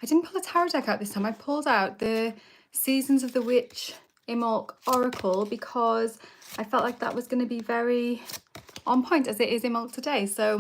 I didn't pull a tarot deck out this time. I pulled out the Seasons of the Witch Imbolc Oracle because I felt like that was going to be very on point as it is Imbolc today. So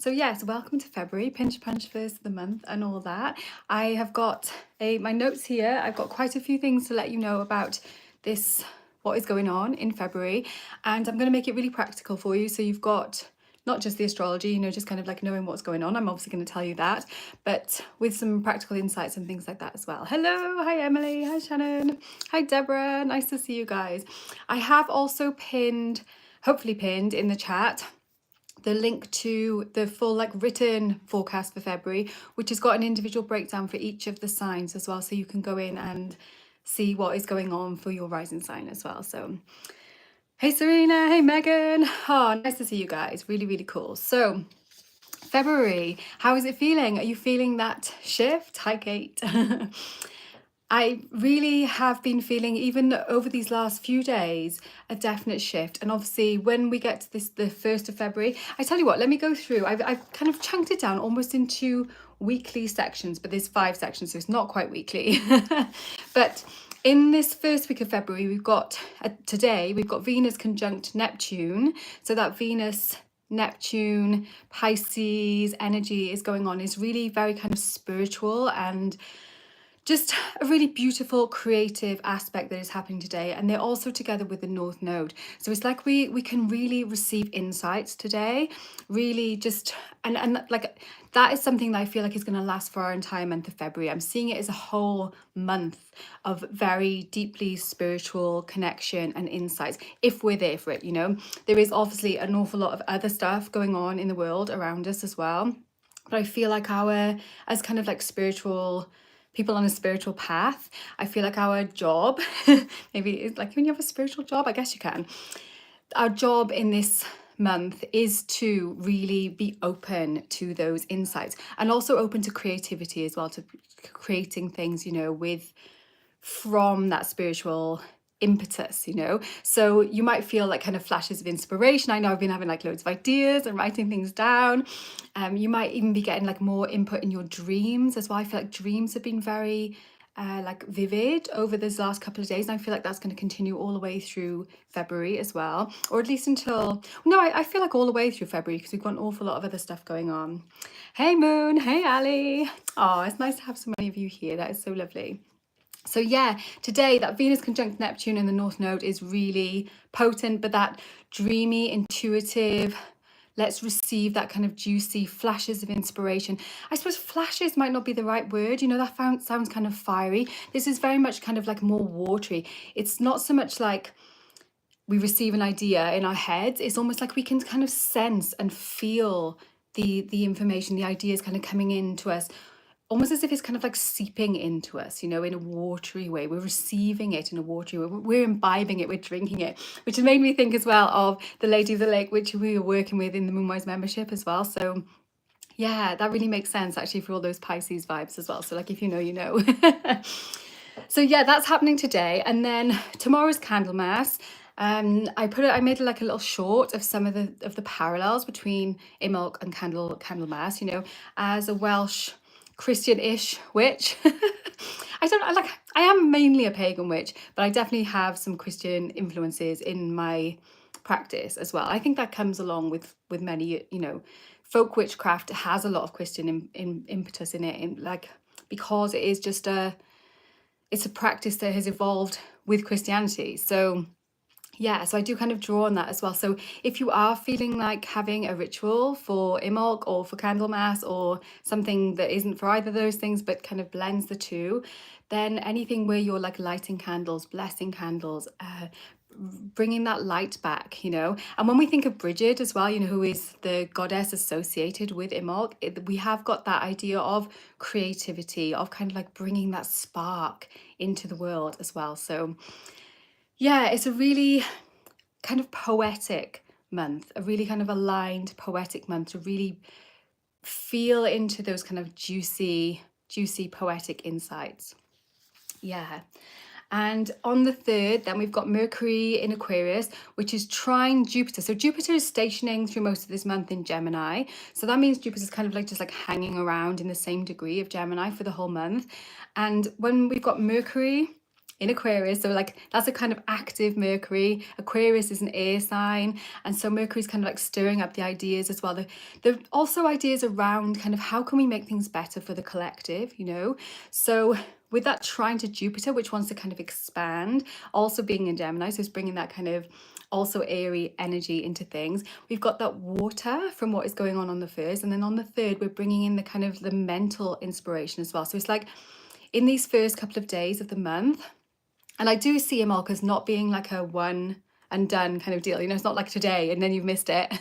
yes, welcome to February, pinch punch first of the month and all that. I have got my notes here. I've got quite a few things to let you know about this, what is going on in February, and I'm going to make it really practical for you. So you've got not just the astrology, you know, just kind of like knowing what's going on. I'm obviously going to tell you that, but with some practical insights and things like that as well. Hello, hi Emily, hi Shannon, hi Deborah, nice to see you guys. I have also pinned, hopefully pinned in the chat, the link to the full like written forecast for February, which has got an individual breakdown for each of the signs as well. So you can go in and see what is going on for your rising sign as well. So hey Serena, hey Megan, oh nice to see you guys, really really cool. So February, how is it feeling? Are you feeling that shift? Hi Kate. I really have been feeling, even over these last few days, a definite shift. And obviously when we get to this, the 1st of February, I tell you what, let me go through. I've kind of chunked it down almost into weekly sections, but there's 5 sections, so it's not quite weekly. But in this first week of February, we've got, today, we've got Venus conjunct Neptune. So that Venus Neptune Pisces energy is going on, is really very kind of spiritual and just a really beautiful creative aspect that is happening today. And they're also together with the North Node. So it's like we can really receive insights today, really just, and like that is something that I feel like is going to last for our entire month of February. I'm seeing it as a whole month of very deeply spiritual connection and insights, if we're there for it, you know. There is obviously an awful lot of other stuff going on in the world around us as well. But I feel like as kind of like spiritual people on a spiritual path, I feel like our job, maybe it's like when you have a spiritual job, I guess you can. Our job in this month is to really be open to those insights and also open to creativity as well, to creating things, you know, from that spiritual impetus, you know. So you might feel like kind of flashes of inspiration. I know I've been having like loads of ideas and writing things down. You might even be getting like more input in your dreams as well. I feel like dreams have been very like vivid over this last couple of days, and I feel like that's going to continue all the way through February as well, or at least until I feel like all the way through February, because we've got an awful lot of other stuff going on. Hey Moon, hey Ali. Oh, it's nice to have so many of you here. That is so lovely. So yeah, today that Venus conjunct Neptune in the North Node is really potent, but that dreamy, intuitive, let's receive that kind of juicy flashes of inspiration. I suppose flashes might not be the right word, you know, that sounds kind of fiery. This is very much kind of like more watery. It's not so much like we receive an idea in our heads. It's almost like we can kind of sense and feel the information, the ideas kind of coming into us, almost as if it's kind of like seeping into us, you know, in a watery way. We're receiving it in a watery way. We're imbibing it, we're drinking it, which has made me think as well of the Lady of the Lake, which we were working with in the Moonwise membership as well. So yeah, that really makes sense actually for all those Pisces vibes as well. So like, if you know, you know. So yeah, that's happening today. And then tomorrow's Candlemas. I made like a little short of some of the parallels between Imbolc and Candlemas, you know, as a Welsh Christian-ish witch. I am mainly a pagan witch, but I definitely have some Christian influences in my practice as well. I think that comes along with many, you know, folk witchcraft has a lot of Christian impetus in it, and like, because it is just it's a practice that has evolved with Christianity. So yeah, so I do kind of draw on that as well. So if you are feeling like having a ritual for Imbolc or for Candlemas, or something that isn't for either of those things but kind of blends the two, then anything where you're like lighting candles, blessing candles, bringing that light back, you know. And when we think of Bridget as well, you know, who is the goddess associated with Imbolc, we have got that idea of creativity, of kind of like bringing that spark into the world as well. So yeah, it's a really kind of poetic month, a really kind of aligned poetic month to really feel into those kind of juicy poetic insights. Yeah. And on the 3rd, then we've got Mercury in Aquarius, which is trine Jupiter. So Jupiter is stationing through most of this month in Gemini. So that means Jupiter's kind of like just like hanging around in the same degree of Gemini for the whole month. And when we've got Mercury in Aquarius, so like that's a kind of active Mercury. Aquarius is an air sign, and so Mercury's kind of like stirring up the ideas as well. The also ideas around kind of how can we make things better for the collective, you know. So with that trine to Jupiter, which wants to kind of expand, also being in Gemini, so it's bringing that kind of also airy energy into things. We've got that water from what is going on the 1st, and then on the 3rd we're bringing in the kind of the mental inspiration as well. So it's like in these first couple of days of the month, and I do see Imolk as not being like a one and done kind of deal. You know, it's not like today and then you've missed it.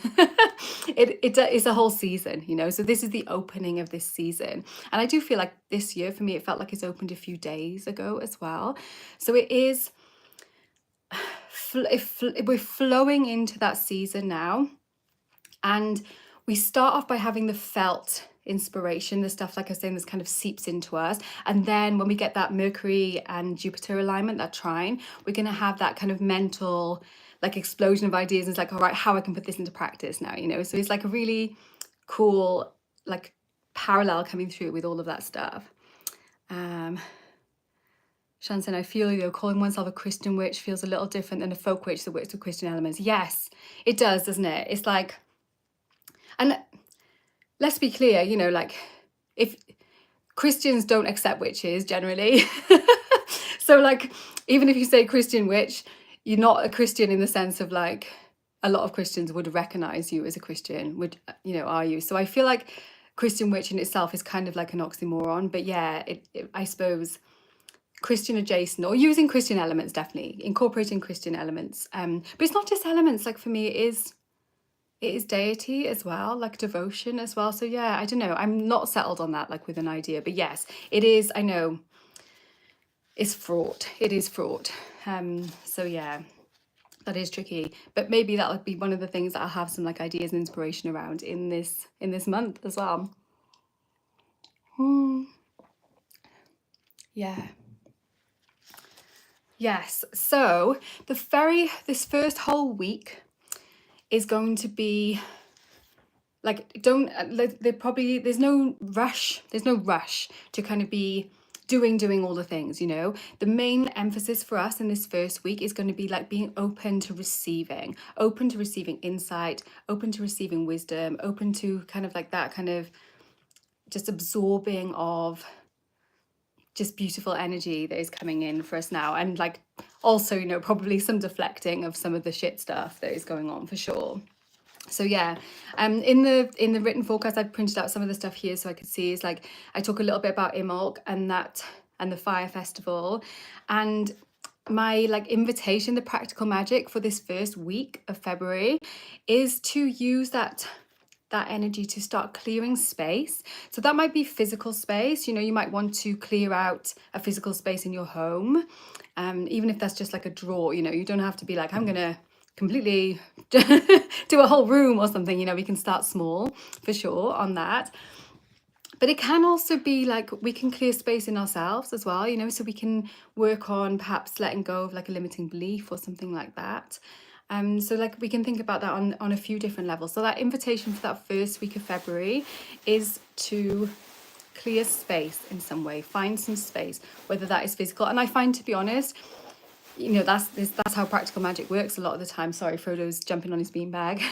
It's a whole season, you know. So this is the opening of this season. And I do feel like this year, for me, it felt like it's opened a few days ago as well. So it is, we're flowing into that season now. And we start off by having the felt inspiration, the stuff, like I was saying, this kind of seeps into us. And then when we get that Mercury and Jupiter alignment, that trine, we're going to have that kind of mental like explosion of ideas. It's like, all right, how I can put this into practice now, you know. So it's like a really cool like parallel coming through with all of that stuff. Shan said, I feel, you know, calling oneself a Christian witch feels a little different than a folk witch that works with Christian elements. Yes, it does, doesn't it? It's like, and let's be clear, you know, like if Christians don't accept witches generally. So like, even if you say Christian witch, you're not a Christian in the sense of like, a lot of Christians would recognize you as a Christian, would, you know, are you? So I feel like Christian witch in itself is kind of like an oxymoron, but yeah, I suppose Christian adjacent or using Christian elements, definitely incorporating Christian elements. But it's not just elements, like for me, it is deity as well, like devotion as well. So yeah, I don't know, I'm not settled on that like with an idea, but yes, it is, I know it's fraught, it is fraught. So yeah, that is tricky, but maybe that'll be one of the things that I'll have some like ideas and inspiration around in this month as well. Yeah. Yes, so this first whole week is going to be like, there's no rush to kind of be doing all the things, you know. The main emphasis for us in this first week is going to be like being open to receiving insight, open to receiving wisdom, open to kind of like that kind of just absorbing of just beautiful energy that is coming in for us now, and like also, you know, probably some deflecting of some of the shit stuff that is going on for sure. So yeah, in the written forecast, I've printed out some of the stuff here so I could see. Is like I talk a little bit about Imolk and the fire festival, and my like invitation, the practical magic for this first week of February, is to use that energy to start clearing space. So that might be physical space, you know. You might want to clear out a physical space in your home, even if that's just like a drawer, you know. You don't have to be like, I'm gonna completely do a whole room or something, you know. We can start small for sure on that. But it can also be like we can clear space in ourselves as well, you know, so we can work on perhaps letting go of like a limiting belief or something like that. So like we can think about that on a few different levels. So that invitation for that first week of February is to clear space in some way, find some space, whether that is physical. And I find, to be honest, you know, that's how practical magic works a lot of the time. Sorry, Frodo's jumping on his beanbag.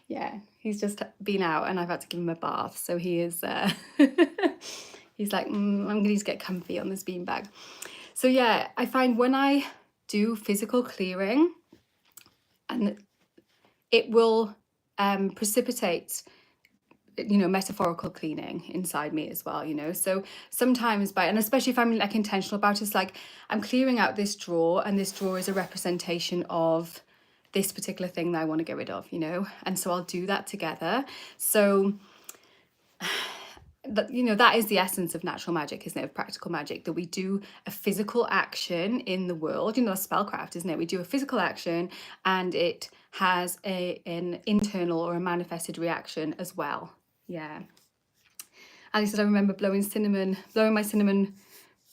Yeah, he's just been out and I've had to give him a bath, so he is he's like, I'm gonna need to get comfy on this beanbag. So yeah, I find when I do physical clearing, and it will precipitate, you know, metaphorical cleaning inside me as well, you know. So sometimes and especially if I'm like intentional about it, it's like I'm clearing out this drawer, and this drawer is a representation of this particular thing that I want to get rid of, you know. And so I'll do that together. So that, you know, that is the essence of natural magic, isn't it, of practical magic, that we do a physical action in the world, you know, spellcraft, isn't it? We do a physical action and it has an internal or a manifested reaction as well. Yeah. Ali said, I remember blowing my cinnamon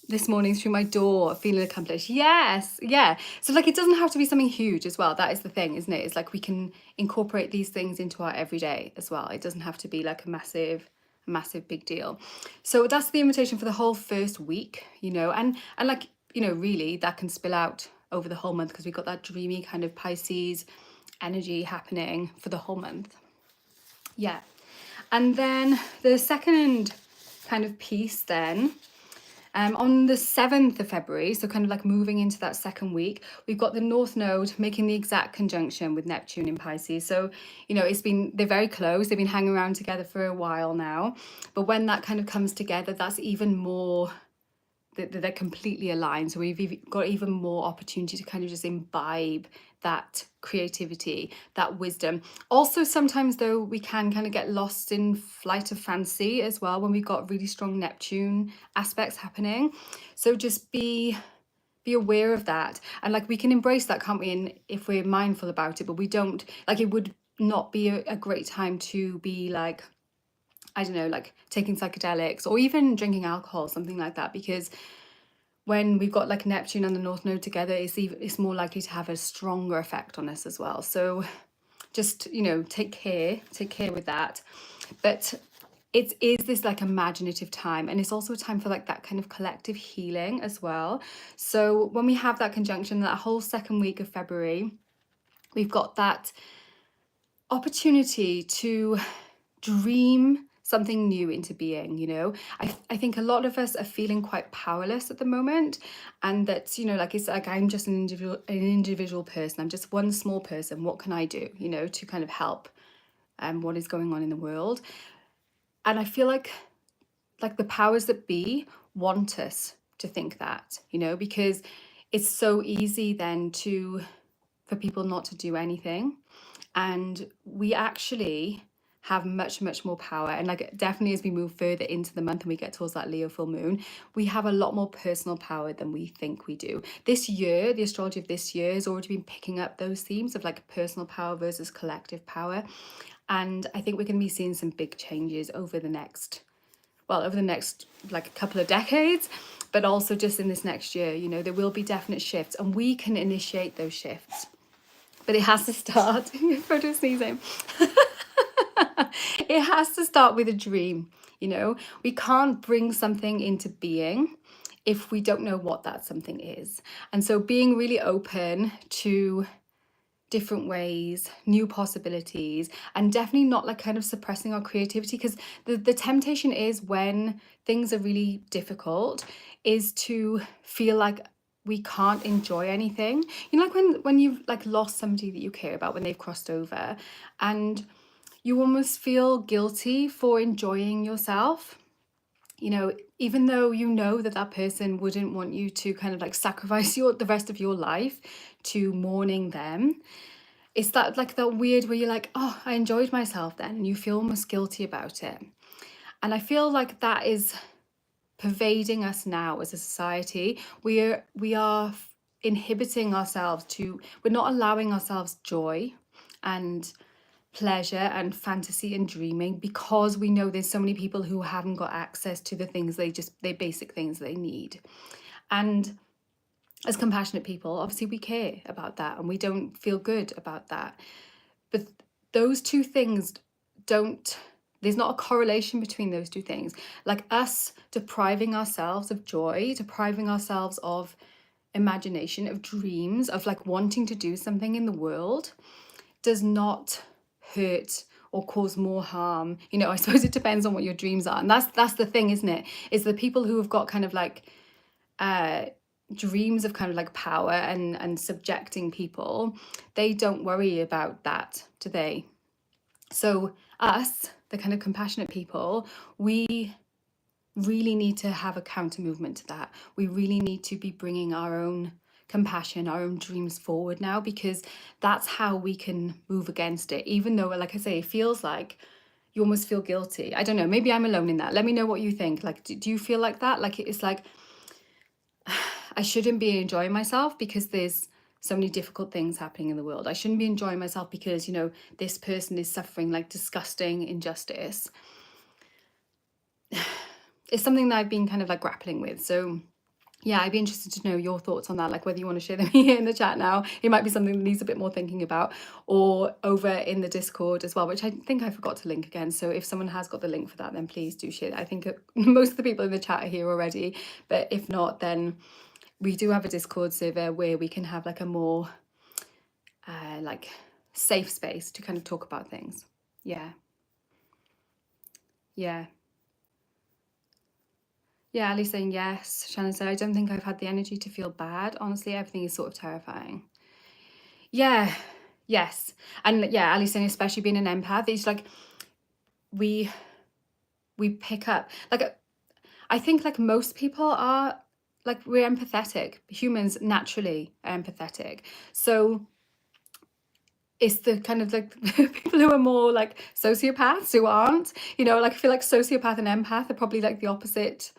this morning through my door feeling accomplished. Yes, yeah. So like it doesn't have to be something huge as well. That is the thing, isn't it? It's like we can incorporate these things into our everyday as well. It doesn't have to be like a massive big deal. So that's the invitation for the whole first week, you know, and like, you know, really that can spill out over the whole month because we've got that dreamy kind of Pisces energy happening for the whole month. Yeah. And then the second kind of piece then, on the 7th of February, so kind of like moving into that second week, we've got the North Node making the exact conjunction with Neptune in Pisces. So, you know, they're very close. They've been hanging around together for a while now. But when that kind of comes together, that's even more, they're completely aligned. So we've got even more opportunity to kind of just imbibe that creativity, that wisdom. Also, sometimes though, we can kind of get lost in flight of fancy as well when we've got really strong Neptune aspects happening. So just be aware of that. And like we can embrace that, can't we? And if we're mindful about it, but we don't, like it would not be a great time to be like, I don't know, like taking psychedelics or even drinking alcohol, something like that, because when we've got like Neptune and the North Node together, it's more likely to have a stronger effect on us as well. So just, you know, take care with that. But it is this like imaginative time, and it's also a time for like that kind of collective healing as well. So when we have that conjunction, that whole second week of February, we've got that opportunity to dream something new into being, you know. I think a lot of us are feeling quite powerless at the moment, and that, you know, like it's like I'm just an individual person, I'm just one small person, what can I do, you know, to kind of help what is going on in the world. And I feel like the powers that be want us to think that, you know, because it's so easy then for people not to do anything. And we actually have much more power, and like definitely as we move further into the month and we get towards that Leo full moon, we have a lot more personal power than we think we do. This year, the astrology of this year has already been picking up those themes of like personal power versus collective power, and I think we're going to be seeing some big changes over the next like a couple of decades, but also just in this next year. You know, there will be definite shifts, and we can initiate those shifts. But it has to start, photo sneezing. It has to start with a dream, you know. We can't bring something into being if we don't know what that something is. And so being really open to different ways, new possibilities, and definitely not like kind of suppressing our creativity, because the temptation is, when things are really difficult, is to feel like we can't enjoy anything. You know, like when you've like lost somebody that you care about, when they've crossed over, and you almost feel guilty for enjoying yourself, you know, even though you know that that person wouldn't want you to kind of like sacrifice the rest of your life to mourning them. It's that like that weird where you're like, oh, I enjoyed myself then, and you feel almost guilty about it. And I feel like that is pervading us now as a society. We are inhibiting ourselves we're not allowing ourselves joy and pleasure and fantasy and dreaming, because we know there's so many people who haven't got access to the things they basic things they need. And as compassionate people, obviously we care about that, and we don't feel good about that. But those two things there's not a correlation between those two things. Like us depriving ourselves of joy, depriving ourselves of imagination, of dreams, of like wanting to do something in the world, does not hurt or cause more harm. You know, I suppose it depends on what your dreams are. And that's the thing, isn't it? Is the people who have got kind of like dreams of kind of like power and subjecting people, they don't worry about that, do they? So us, the kind of compassionate people, we really need to have a counter movement to that. We really need to be bringing our own compassion, our own dreams forward now, because that's how we can move against it. Even though, like I say, it feels like you almost feel guilty. I don't know, maybe I'm alone in that. Let me know what you think. Like, do you feel like that? Like it's like, I shouldn't be enjoying myself because there's so many difficult things happening in the world. I shouldn't be enjoying myself because, you know, this person is suffering like disgusting injustice. It's something that I've been kind of like grappling with. So yeah, I'd be interested to know your thoughts on that, like whether you want to share them here in the chat now. It might be something that needs a bit more thinking about, or over in the Discord as well, which I think I forgot to link again. So if someone has got the link for that, then please do share that. I think most of the people in the chat are here already, but if not, then we do have a Discord server where we can have like a more like safe space to kind of talk about things. Yeah. Yeah. Yeah, Ali's saying yes. Shannon said, I don't think I've had the energy to feel bad. Honestly, everything is sort of terrifying. Yeah, yes. And yeah, Ali's saying, especially being an empath, it's like we pick up, like, I think like most people are, like, we're empathetic. Humans naturally are empathetic. So it's the kind of like people who are more like sociopaths who aren't, you know, like I feel like sociopath and empath are probably like the opposite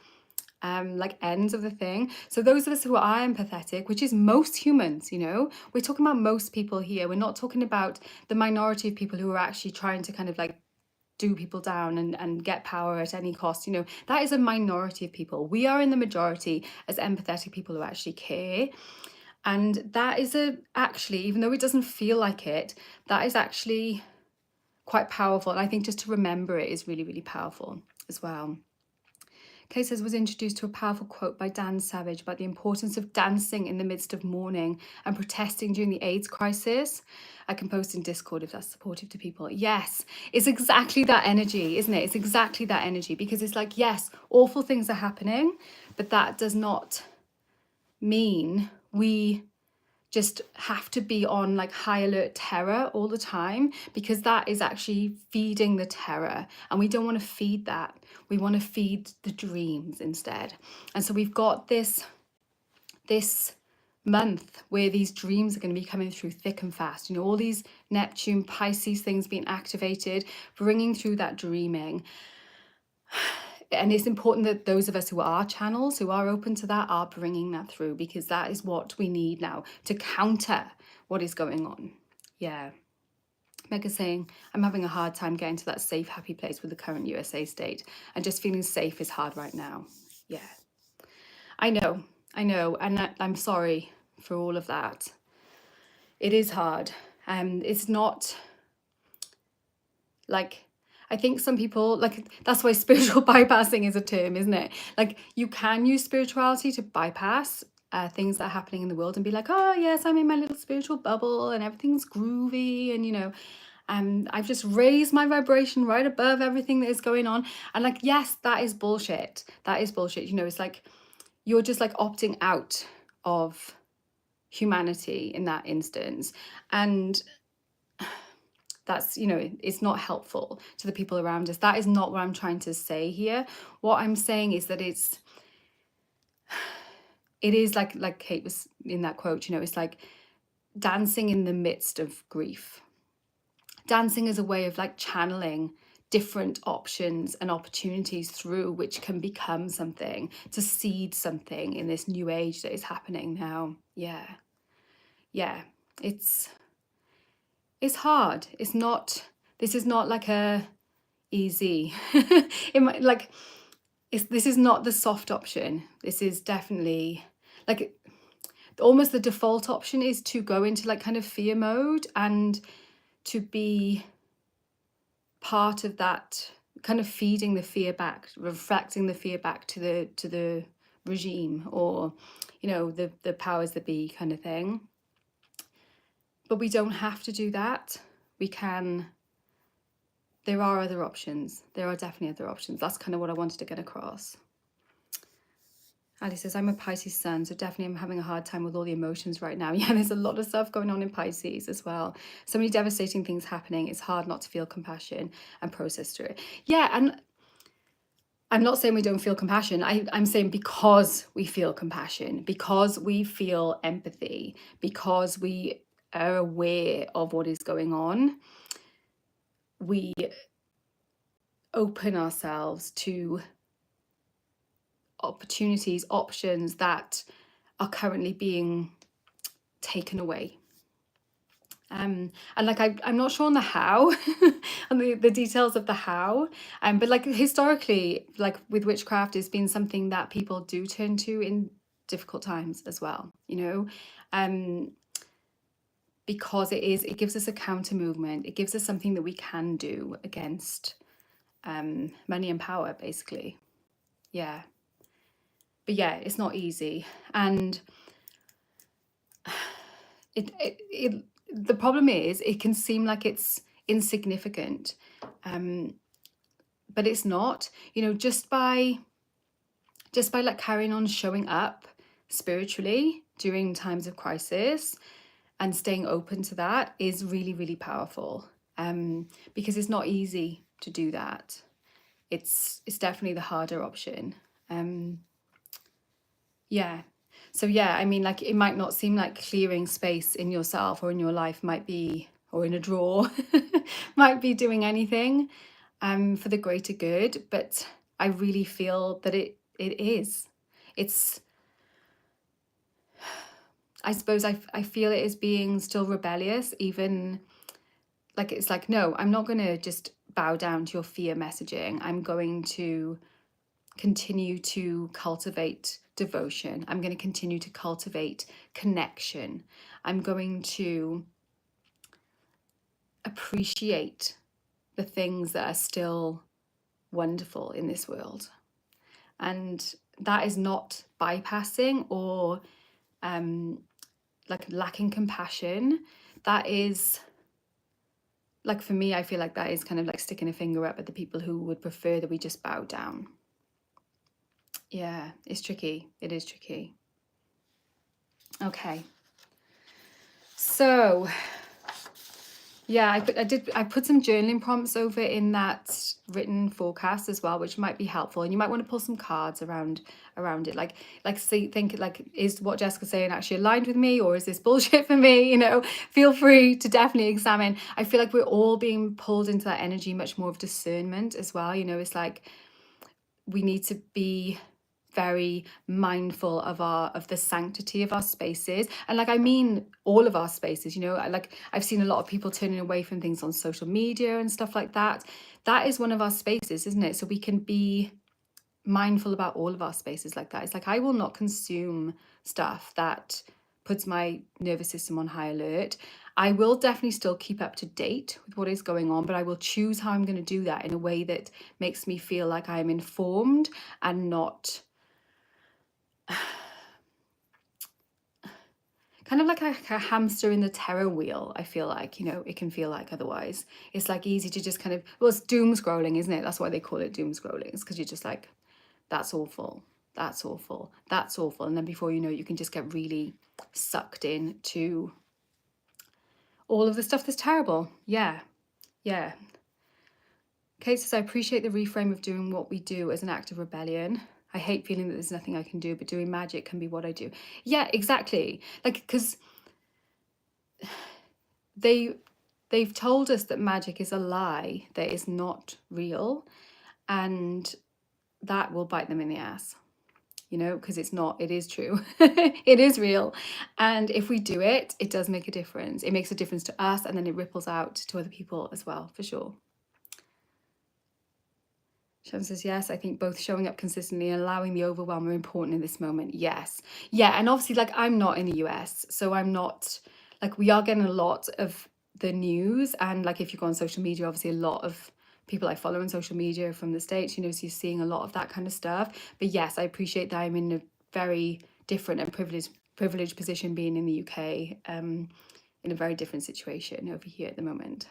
like ends of the thing. So those of us who are empathetic, which is most humans, you know, we're talking about most people here. We're not talking about the minority of people who are actually trying to kind of like do people down and get power at any cost. You know, that is a minority of people. We are in the majority as empathetic people who actually care. And that is actually, even though it doesn't feel like it, that is actually quite powerful. And I think just to remember it is really, really powerful as well. Kay says, was introduced to a powerful quote by Dan Savage about the importance of dancing in the midst of mourning and protesting during the AIDS crisis. I can post in Discord if that's supportive to people. Yes, it's exactly that energy, isn't it? It's exactly that energy, because it's like, yes, awful things are happening, but that does not mean we just have to be on like high alert terror all the time, because that is actually feeding the terror, and we don't want to feed that. We want to feed the dreams instead. And so we've got this month where these dreams are going to be coming through thick and fast, you know, all these Neptune Pisces things being activated, bringing through that dreaming. And it's important that those of us who are channels, who are open to that, are bringing that through, because that is what we need now to counter what is going on. Yeah. Mega's saying, I'm having a hard time getting to that safe, happy place with the current USA state, and just feeling safe is hard right now. Yeah. I know. And I'm sorry for all of that. It is hard. It's not like, I think some people, like, that's why spiritual bypassing is a term, isn't it? Like, you can use spirituality to bypass things that are happening in the world and be like, oh yes, I'm in my little spiritual bubble and everything's groovy, and you know, I've just raised my vibration right above everything that is going on. And like, yes, that is bullshit. That is bullshit. You know, it's like you're just like opting out of humanity in that instance. And that's, you know, it's not helpful to the people around us. That is not what I'm trying to say here. What I'm saying is that it is like Kate was in that quote, you know, it's like dancing in the midst of grief. Dancing is a way of like channeling different options and opportunities through, which can become something, to seed something in this new age that is happening now. Yeah. It's hard. It's not, this is not like a easy, it might like, this is not the soft option. This is definitely like, almost the default option is to go into like kind of fear mode and to be part of that, kind of feeding the fear back, reflecting the fear back to the regime, or you know, the powers that be, kind of thing. But we don't have to do that. We can, there are other options. There are definitely other options. That's kind of what I wanted to get across. Ali says, I'm a Pisces sun, so definitely I'm having a hard time with all the emotions right now. Yeah, there's a lot of stuff going on in Pisces as well. So many devastating things happening. It's hard not to feel compassion and process through it. Yeah, and I'm not saying we don't feel compassion. I'm saying because we feel compassion, because we feel empathy, because we are aware of what is going on, we open ourselves to opportunities, options that are currently being taken away. And like, I'm not sure on the how, on the details of the how, but like historically, like with witchcraft, it's been something that people do turn to in difficult times as well, you know, because it gives us a counter movement. It gives us something that we can do against money and power, basically. Yeah. But yeah, it's not easy. And the problem is it can seem like it's insignificant, but it's not. You know, just by like carrying on showing up spiritually during times of crisis and staying open to that is really, really powerful, because it's not easy to do that. It's definitely the harder option. Yeah. So yeah, I mean, like, it might not seem like clearing space in yourself or in your life might be, or in a drawer, might be doing anything for the greater good, but I really feel that it is. It's, I suppose I feel it as being still rebellious, even like, it's like, no, I'm not going to just bow down to your fear messaging. I'm going to continue to cultivate devotion. I'm going to continue to cultivate connection. I'm going to appreciate the things that are still wonderful in this world. And that is not bypassing or like lacking compassion. That is, like, for me, I feel like that is kind of like sticking a finger up at the people who would prefer that we just bow down. Yeah, it's tricky. It is tricky. Okay. So, yeah, I put some journaling prompts over in that written forecast as well, which might be helpful. And you might want to pull some cards around it. Like think like, is what Jessica's saying actually aligned with me, or is this bullshit for me? You know, feel free to definitely examine. I feel like we're all being pulled into that energy, much more of discernment as well. You know, it's like we need to be very mindful of the sanctity of our spaces, and like, I mean, all of our spaces, you know. Like, I've seen a lot of people turning away from things on social media and stuff like that. That is one of our spaces, isn't it? So we can be mindful about all of our spaces like that. It's like, I will not consume stuff that puts my nervous system on high alert. I will definitely still keep up to date with what is going on, but I will choose how I'm going to do that in a way that makes me feel like I'm informed and not kind of like a hamster in the terror wheel. I feel like, you know, it can feel like otherwise. It's like easy to just kind of, well, it's doom scrolling, isn't it? That's why they call it doom scrolling. It's because you're just like, that's awful, that's awful, that's awful. And then before you know, you can just get really sucked in to all of the stuff that's terrible. Yeah. Kate says, I appreciate the reframe of doing what we do as an act of rebellion. I hate feeling that there's nothing I can do, but doing magic can be what I do. Yeah, exactly. Like, because they've told us that magic is a lie, that is not real, and that will bite them in the ass, you know, because it's not, it is true. It is real. And if we do it, it does make a difference. It makes a difference to us, and then it ripples out to other people as well, for sure. Shem says, yes, I think both showing up consistently and allowing the overwhelm are important in this moment. Yes. Yeah. And obviously, like, I'm not in the US, so I'm not, like, we are getting a lot of the news. And like, if you go on social media, obviously a lot of people I follow on social media from the States, you know, so you're seeing a lot of that kind of stuff. But yes, I appreciate that I'm in a very different and privileged position being in the UK, in a very different situation over here at the moment.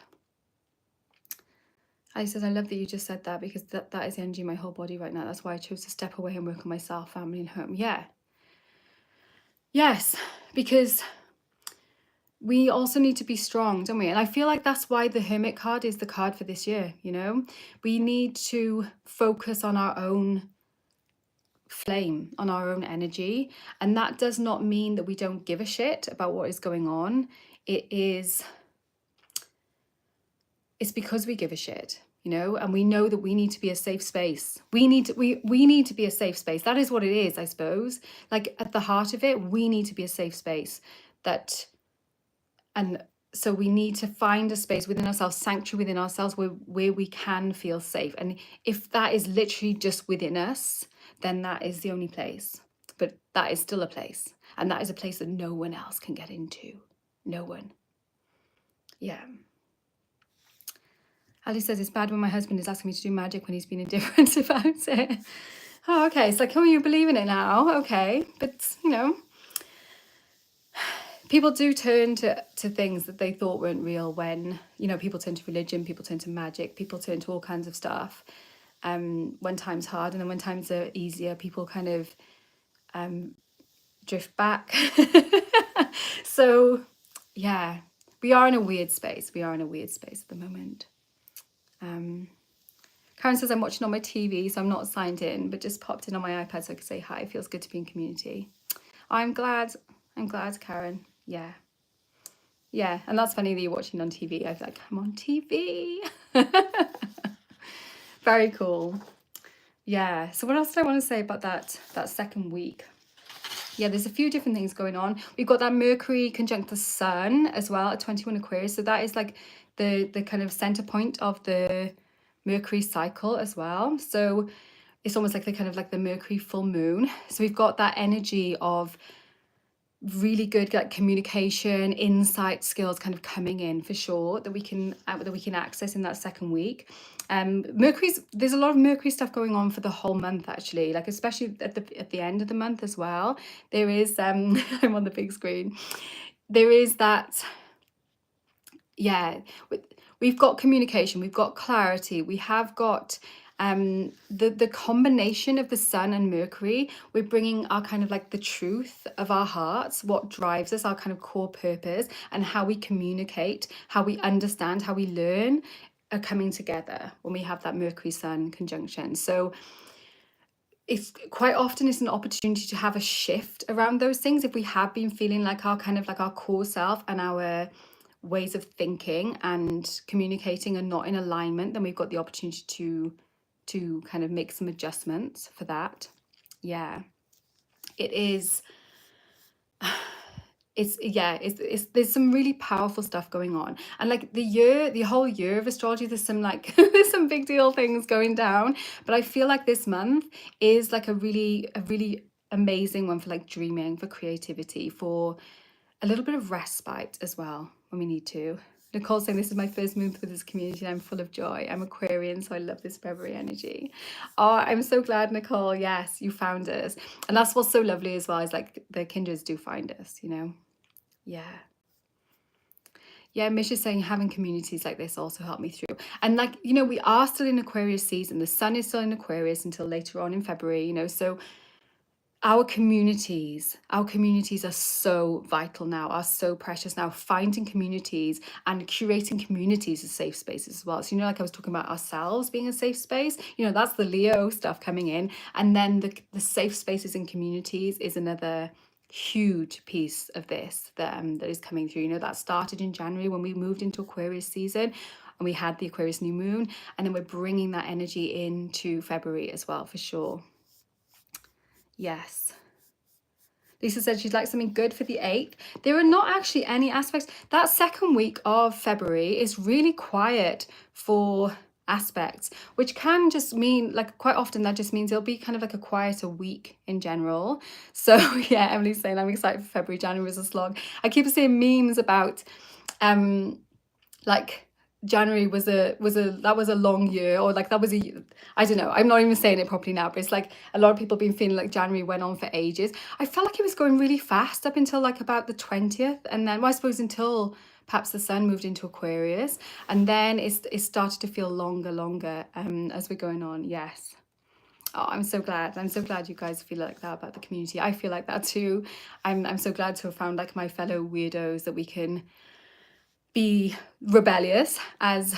I said, I love that you just said that, because that is the energy in my whole body right now. That's why I chose to step away and work on myself, family and home. Yeah. Yes, because we also need to be strong, don't we? And I feel like that's why the Hermit card is the card for this year, you know? We need to focus on our own flame, on our own energy. And that does not mean that we don't give a shit about what is going on. It's because we give a shit, you know, and we know that we need to be a safe space. We need to be a safe space. That is what it is, I suppose. Like, at the heart of it, we need to be a safe space. And so we need to find a space within ourselves, sanctuary within ourselves, where we can feel safe. And if that is literally just within us, then that is the only place but that is still a place, and that is a place that no one else can get into. No one. Yeah. Ali says it's bad when my husband is asking me to do magic when he's been indifferent about it. Oh, okay. It's like, oh, you believe in it now? Okay. But, you know, people do turn to things that they thought weren't real when, you know, people turn to religion, people turn to magic, people turn to all kinds of stuff. When time's hard, and then when times are easier, people kind of drift back. So, yeah, we are in a weird space. We are in a weird space at the moment. Karen says I'm watching on my TV, so I'm not signed in, but just popped in on my iPad so I can say hi. It feels good to be in community. I'm glad, Karen. Yeah. Yeah, and that's funny that you're watching on TV. I was like, I'm on TV. Very cool. Yeah, so what else do I want to say about that second week? Yeah, there's a few different things going on. We've got that Mercury conjunct the Sun as well at 21 Aquarius. So that is like the kind of center point of the Mercury cycle as well. So it's almost like the kind of like the Mercury full moon. So we've got that energy of really good like communication, insight skills kind of coming in for sure that we can access in that second week. There's a lot of Mercury stuff going on for the whole month actually, like especially at the end of the month as well. There is I'm on the big screen. There is that, yeah, we've got communication, we've got clarity, we have got the combination of the Sun and Mercury. We're bringing our kind of like the truth of our hearts, what drives us, our kind of core purpose, and how we communicate, how we understand, how we learn are coming together when we have that Mercury Sun conjunction. So it's quite often it's an opportunity to have a shift around those things. If we have been feeling like our kind of like our core self and our ways of thinking and communicating are not in alignment, then we've got the opportunity to kind of make some adjustments for that. Yeah, it is. It's there's some really powerful stuff going on, and like the whole year of astrology, there's some like there's some big deal things going down, but I feel like this month is like a really amazing one for like dreaming, for creativity, for a little bit of respite as well when we need to. Nicole's saying this is my first month with this community and I'm full of joy. I'm Aquarian, so I love this February energy. Oh, I'm so glad, Nicole. Yes, you found us. And that's what's so lovely as well, is like the kindreds do find us, you know? Yeah. Yeah, Mish is saying having communities like this also helped me through. And like, you know, we are still in Aquarius season. The sun is still in Aquarius until later on in February, you know, so our communities are so vital now, are so precious now. Finding communities and curating communities as safe spaces as well. So, you know, like I was talking about ourselves being a safe space, you know, that's the Leo stuff coming in. And then the safe spaces in communities is another huge piece of this that is coming through. You know, that started in January when we moved into Aquarius season and we had the Aquarius New Moon, and then we're bringing that energy into February as well, for sure. Yes. Lisa said she'd like something good for the 8th. There are not actually any aspects. That second week of February is really quiet for aspects, which can just mean, like, quite often that just means it'll be kind of like a quieter week in general. So yeah, Emily's saying I'm excited for February. January was a slog. I keep seeing memes about like January was a long year, or like that was a, I don't know, I'm not even saying it properly now, but it's like a lot of people have been feeling like January went on for ages. I felt like it was going really fast up until like about the 20th, and then, well, I suppose until perhaps the sun moved into Aquarius, and then it started to feel longer as we're going on. Yes. Oh, I'm so glad you guys feel like that about the community. I feel like that too. I'm so glad to have found like my fellow weirdos, that we can be rebellious as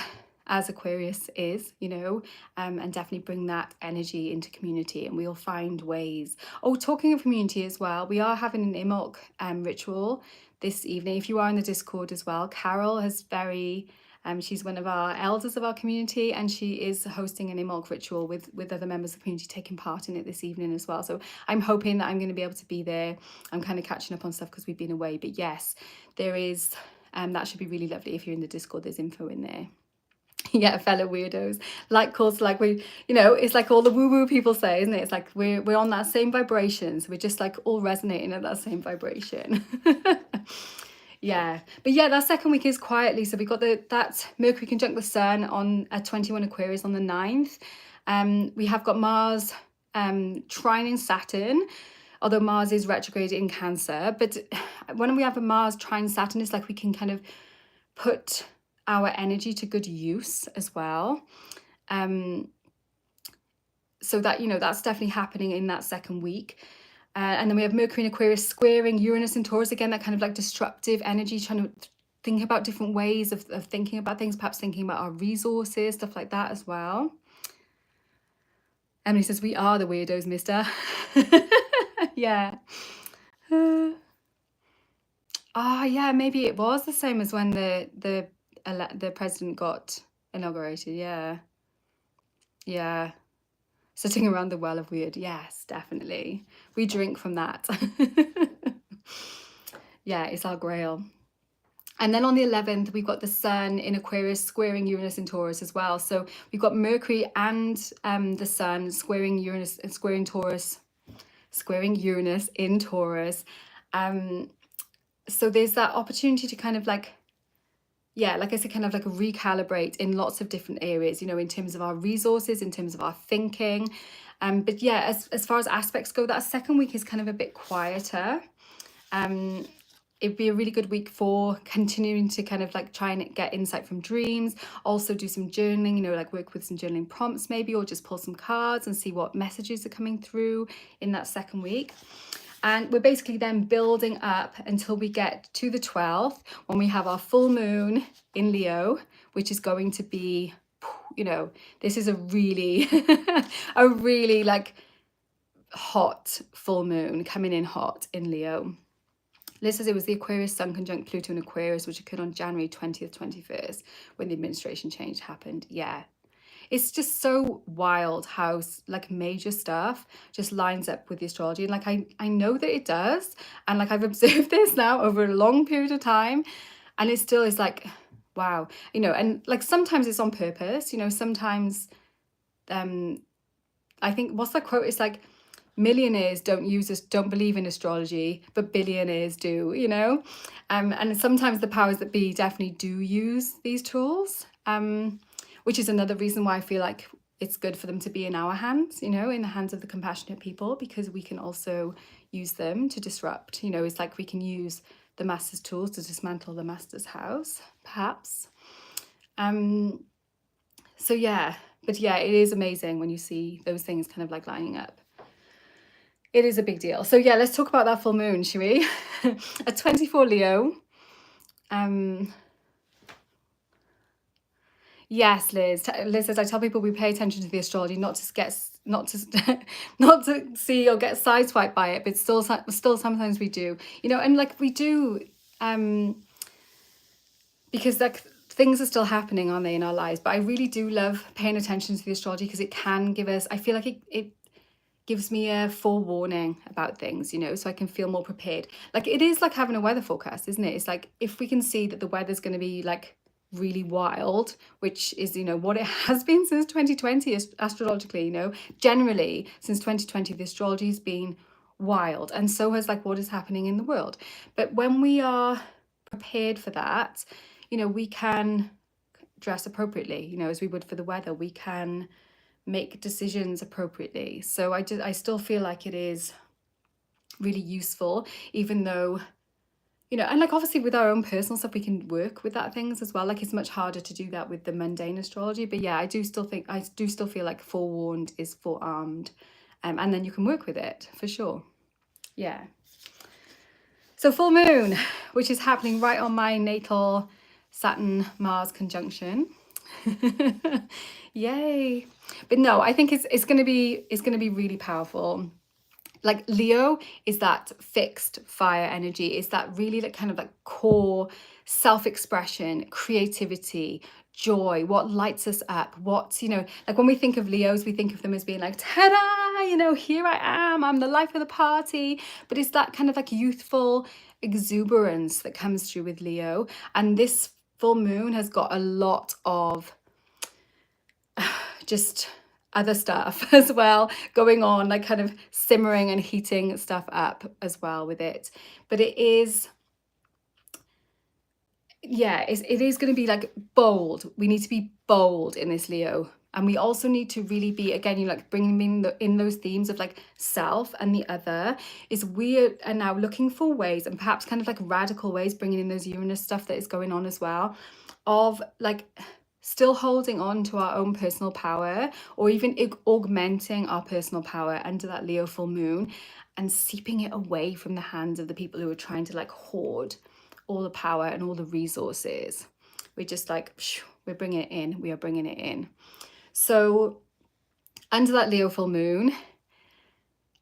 Aquarius is, you know, and definitely bring that energy into community, and we'll find ways. Oh, talking of community as well, we are having an Imbolc ritual this evening. If you are in the Discord as well, Carol has she's one of our elders of our community, and she is hosting an Imbolc ritual with other members of the community taking part in it this evening as well. So I'm hoping that I'm going to be able to be there. I'm kind of catching up on stuff because we've been away, but yes, there is. That should be really lovely. If you're in the Discord, there's info in there. Yeah, fellow weirdos. Like calls like we, you know, it's like all the woo-woo people say, isn't it? It's like we're on that same vibration. So we're just like all resonating at that same vibration. Yeah. But yeah, that second week is quietly. So we got that Mercury conjunct the Sun on a 21 Aquarius on the 9th. We have got Mars trining Saturn, although Mars is retrograde in Cancer. But when we have a Mars trine Saturn, it's like we can kind of put our energy to good use as well. So that, you know, that's definitely happening in that second week. And then we have Mercury in Aquarius squaring Uranus and Taurus, again, that kind of like disruptive energy, trying to think about different ways of thinking about things, perhaps thinking about our resources, stuff like that as well. Emily says, we are the weirdos, mister. Yeah. Yeah, maybe it was the same as when the president got inaugurated. Yeah. Sitting around the well of weird. Yes, definitely. We drink from that. Yeah, it's our grail. And then on the 11th, we've got the Sun in Aquarius squaring Uranus in Taurus as well. So we've got Mercury and the Sun squaring Uranus and squaring Uranus in Taurus. So there's that opportunity to kind of like, yeah, like I said, kind of like recalibrate in lots of different areas, you know, in terms of our resources, in terms of our thinking. But yeah, as far as aspects go, that second week is kind of a bit quieter. It'd be a really good week for continuing to kind of like try and get insight from dreams, also do some journaling, you know, like work with some journaling prompts maybe, or just pull some cards and see what messages are coming through in that second week. And we're basically then building up until we get to the 12th, when we have our full moon in Leo, which is going to be, you know, this is a really, a really like hot full moon coming in hot in Leo. Liz says it was the Aquarius Sun conjunct Pluto in Aquarius, which occurred on January 20th, 21st, when the administration change happened. Yeah. It's just so wild how like major stuff just lines up with the astrology. And like, I know that it does. And like, I've observed this now over a long period of time. And it still is like, wow, you know, and like, sometimes it's on purpose, you know, sometimes, I think, what's that quote? It's like, millionaires don't believe in astrology, but billionaires do, you know. And sometimes the powers that be definitely do use these tools, which is another reason why I feel like it's good for them to be in our hands, you know, in the hands of the compassionate people, because we can also use them to disrupt, you know. It's like we can use the master's tools to dismantle the master's house, perhaps. So yeah, but yeah, it is amazing when you see those things kind of like lining up. It is a big deal. So yeah, let's talk about that full moon, shall we? A 24 Leo. Yes, Liz. Liz says, I tell people we pay attention to the astrology, not to see or get sideswiped by it, but still sometimes we do, you know. And like we do, because like things are still happening, aren't they, in our lives? But I really do love paying attention to the astrology, because it can give us, I feel like it gives me a forewarning about things, you know, so I can feel more prepared. Like it is like having a weather forecast, isn't it? It's like if we can see that the weather's going to be like really wild, which is, you know, what it has been since 2020 astrologically, you know, generally since 2020 the astrology has been wild, and so has like what is happening in the world. But when we are prepared for that, you know, we can dress appropriately, you know, as we would for the weather. We can make decisions appropriately. So I still feel like it is really useful, even though, you know, and like obviously with our own personal stuff, we can work with that things as well. Like it's much harder to do that with the mundane astrology. But yeah, I do still feel like forewarned is forearmed, and then you can work with it for sure. Yeah. So full moon, which is happening right on my natal Saturn Mars conjunction. Yay. But no, I think it's going to be really powerful. Like Leo is that fixed fire energy. It's that really like kind of like core self-expression, creativity, joy, what lights us up, what, you know, like when we think of Leos, we think of them as being like, ta-da, you know, here I am, I'm the life of the party. But it's that kind of like youthful exuberance that comes through with Leo. And this full moon has got a lot of just other stuff as well going on, like kind of simmering and heating stuff up as well with it. But it is, yeah, it is going to be like bold. We need to be bold in this Leo. And we also need to really be, again, you like bringing in those themes of like self and the other, is we are now looking for ways, and perhaps kind of like radical ways, bringing in those Uranus stuff that is going on as well, of like still holding on to our own personal power, or even augmenting our personal power under that Leo full moon, and seeping it away from the hands of the people who are trying to like hoard all the power and all the resources. We're just like, we're bringing it in. We are bringing it in. So under that Leo full moon,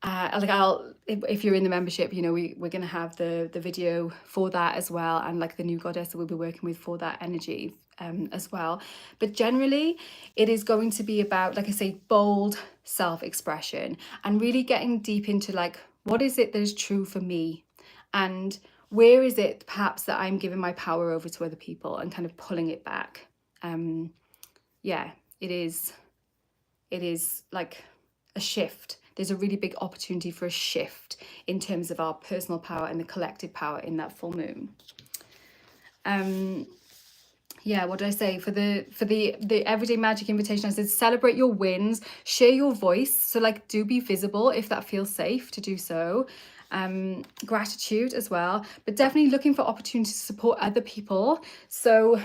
like if you're in the membership, you know, we're going to have the video for that as well, and like the new goddess that we'll be working with for that energy as well. But generally it is going to be about, like I say, bold self-expression, and really getting deep into like, what is it that is true for me, and where is it perhaps that I'm giving my power over to other people, and kind of pulling it back. Yeah, it is like a shift. There's a really big opportunity for a shift in terms of our personal power and the collective power in that full moon. Yeah, what did I say for the everyday magic invitation? I said celebrate your wins, share your voice, so like do be visible if that feels safe to do so. Gratitude as well, but definitely looking for opportunities to support other people. So,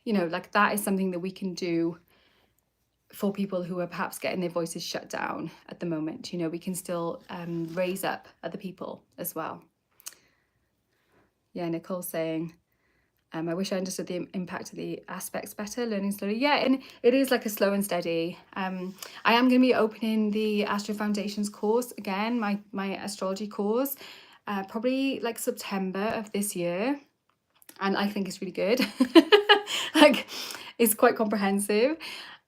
you know, like that is something that we can do for people who are perhaps getting their voices shut down at the moment. You know, we can still raise up other people as well. Yeah, Nicole's saying, I wish I understood the impact of the aspects better, learning slowly. Yeah, and it is like a slow and steady. I am going to be opening the Astro Foundations course again, my astrology course, probably like September of this year. And I think it's really good. Like, it's quite comprehensive.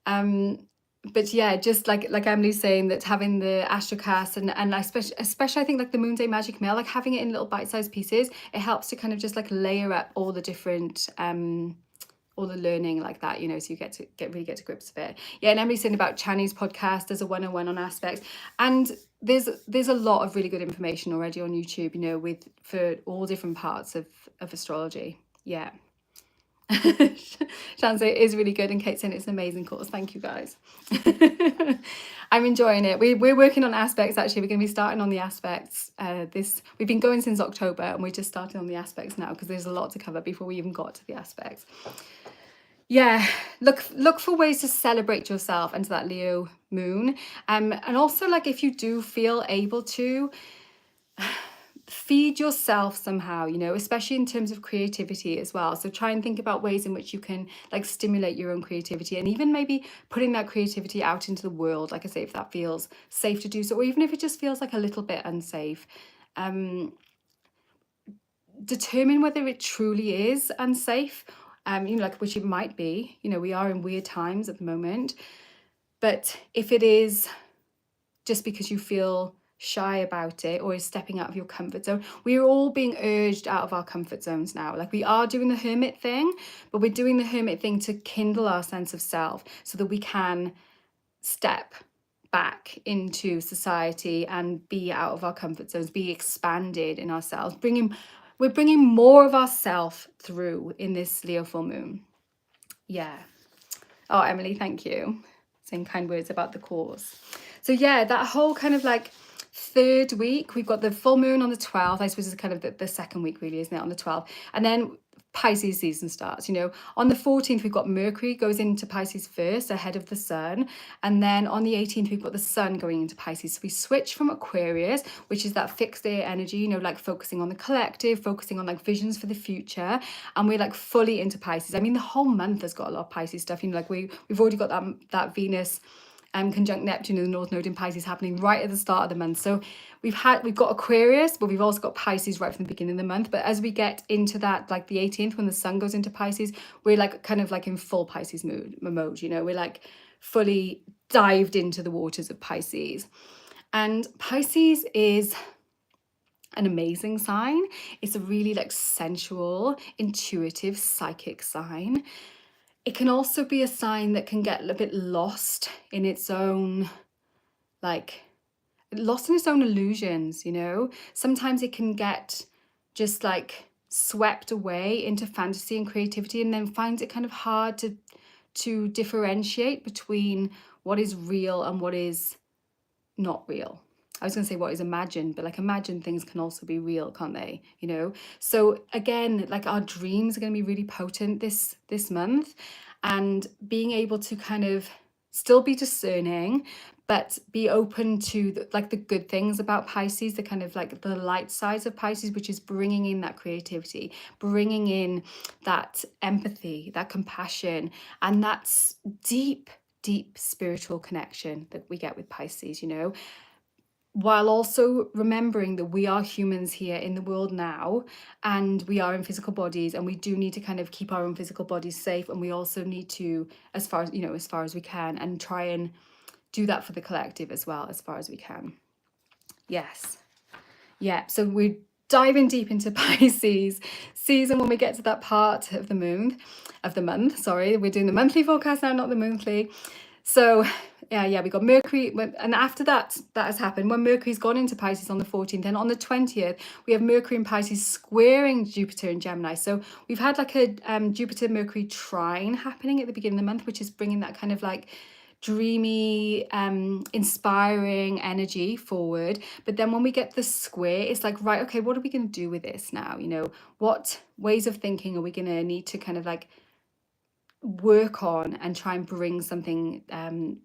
But yeah, just like Emily's saying, that having the astrocast and especially I think like the Moon Day Magic Mail, like having it in little bite-sized pieces, it helps to kind of just like layer up all the different all the learning like that, you know, so you really get to grips with it. Yeah, and Emily's saying about Chani's podcast, there's a 101 on aspects, and there's a lot of really good information already on YouTube, you know, for all different parts of astrology. Yeah. Shanse, it is really good, and Kate saying it's an amazing course. Thank you guys. I'm enjoying it. We're working on aspects. Actually, we're going to be starting on the aspects. We've been going since October, and we're just starting on the aspects now because there's a lot to cover before we even got to the aspects. Yeah, look for ways to celebrate yourself into that Leo moon, and also like if you do feel able to, feed yourself somehow, you know, especially in terms of creativity as well. So try and think about ways in which you can like stimulate your own creativity, and even maybe putting that creativity out into the world, like I say, if that feels safe to do so, or even if it just feels like a little bit unsafe. Determine whether it truly is unsafe, you know, like, which it might be. You know, we are in weird times at the moment, but if it is just because you feel shy about it, or is stepping out of your comfort zone, we are all being urged out of our comfort zones now. Like, we are doing the hermit thing, but we're doing the hermit thing to kindle our sense of self so that we can step back into society and be out of our comfort zones, be expanded in ourselves, we're bringing more of ourself through in this Leo full moon. Yeah. Oh, Emily, thank you. Saying kind words about the course. So yeah, that whole kind of like third week, we've got the full moon on the 12th. I suppose it's kind of the second week really, isn't it, on the 12th? And then Pisces season starts, you know. On the 14th, we've got Mercury goes into Pisces first, ahead of the sun. And then on the 18th, we've got the sun going into Pisces. So we switch from Aquarius, which is that fixed air energy, you know, like focusing on the collective, focusing on like visions for the future. And we're like fully into Pisces. I mean, the whole month has got a lot of Pisces stuff. You know, like we've already got that Venus conjunct Neptune in the North Node in Pisces happening right at the start of the month. So we've got Aquarius, but we've also got Pisces right from the beginning of the month. But as we get into that, like the 18th, when the sun goes into Pisces, we're like kind of like in full Pisces mode, you know, we're like fully dived into the waters of Pisces. And Pisces is an amazing sign. It's a really like sensual, intuitive, psychic sign. it can also be a sign that can get a bit lost in its own, like, lost in its own illusions, you know? Sometimes it can get just like swept away into fantasy and creativity, and then finds it kind of hard to differentiate between what is real and what is not real. I was going to say what is imagined, but like imagined things can also be real, can't they? You know? So again, like our dreams are going to be really potent this month, and being able to kind of still be discerning, but be open to the good things about Pisces, the kind of like the light sides of Pisces, which is bringing in that creativity, bringing in that empathy, that compassion, and that's deep spiritual connection that we get with Pisces, you know, while also remembering that we are humans here in the world now, and we are in physical bodies, and we do need to kind of keep our own physical bodies safe, and we also need to, as far as we can, and try and do that for the collective as well, as far as we can. Yes. Yeah, so we're diving deep into Pisces season when we get to that part of the month. Sorry, we're doing the monthly forecast now, not the monthly. So yeah, we got Mercury, and after that has happened, when Mercury's gone into Pisces on the 14th, and on the 20th we have Mercury in Pisces squaring Jupiter in Gemini. So we've had like a Jupiter Mercury trine happening at the beginning of the month, which is bringing that kind of like dreamy, inspiring energy forward. But then when we get the square, it's like, right, okay, what are we going to do with this now? You know, what ways of thinking are we going to need to kind of like work on and try and bring something,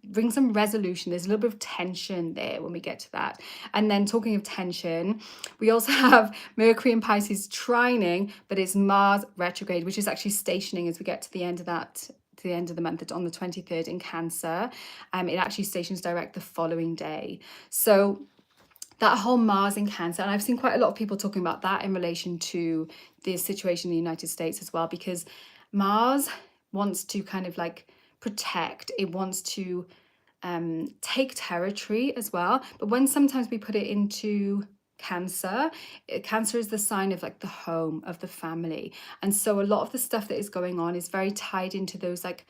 bring some resolution. There's a little bit of tension there when we get to that. And then talking of tension, we also have Mercury in Pisces trining, but it's Mars retrograde, which is actually stationing as we get to the end of that, to the end of the month, on the 23rd in Cancer. It actually stations direct the following day. So that whole Mars in Cancer, and I've seen quite a lot of people talking about that in relation to the situation in the United States as well, because Mars wants to kind of like protect, it wants to take territory as well. But when sometimes we put it into Cancer, Cancer is the sign of like the home, of the family. And so a lot of the stuff that is going on is very tied into those like,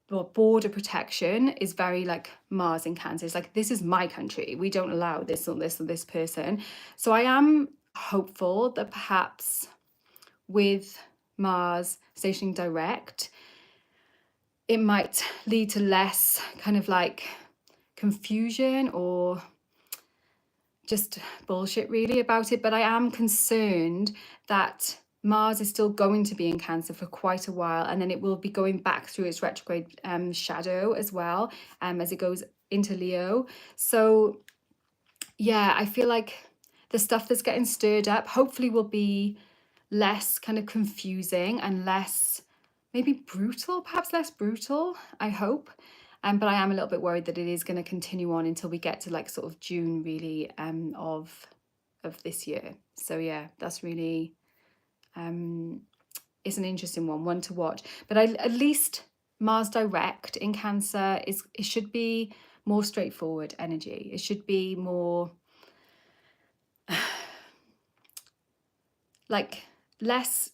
well, border protection is very like Mars in Cancer. It's like, this is my country, we don't allow this or this or this person. So I am hopeful that perhaps with Mars stationing direct, it might lead to less kind of like confusion or just bullshit really about it. But I am concerned that Mars is still going to be in Cancer for quite a while, and then it will be going back through its retrograde shadow as well, as it goes into Leo. So yeah, I feel like the stuff that's getting stirred up hopefully will be less kind of confusing and less, maybe brutal, perhaps less brutal, I hope. But I am a little bit worried that it is going to continue on until we get to like sort of June really of this year. So yeah, that's really it's an interesting one to watch. But at least Mars direct in Cancer it should be more straightforward energy. It should be more less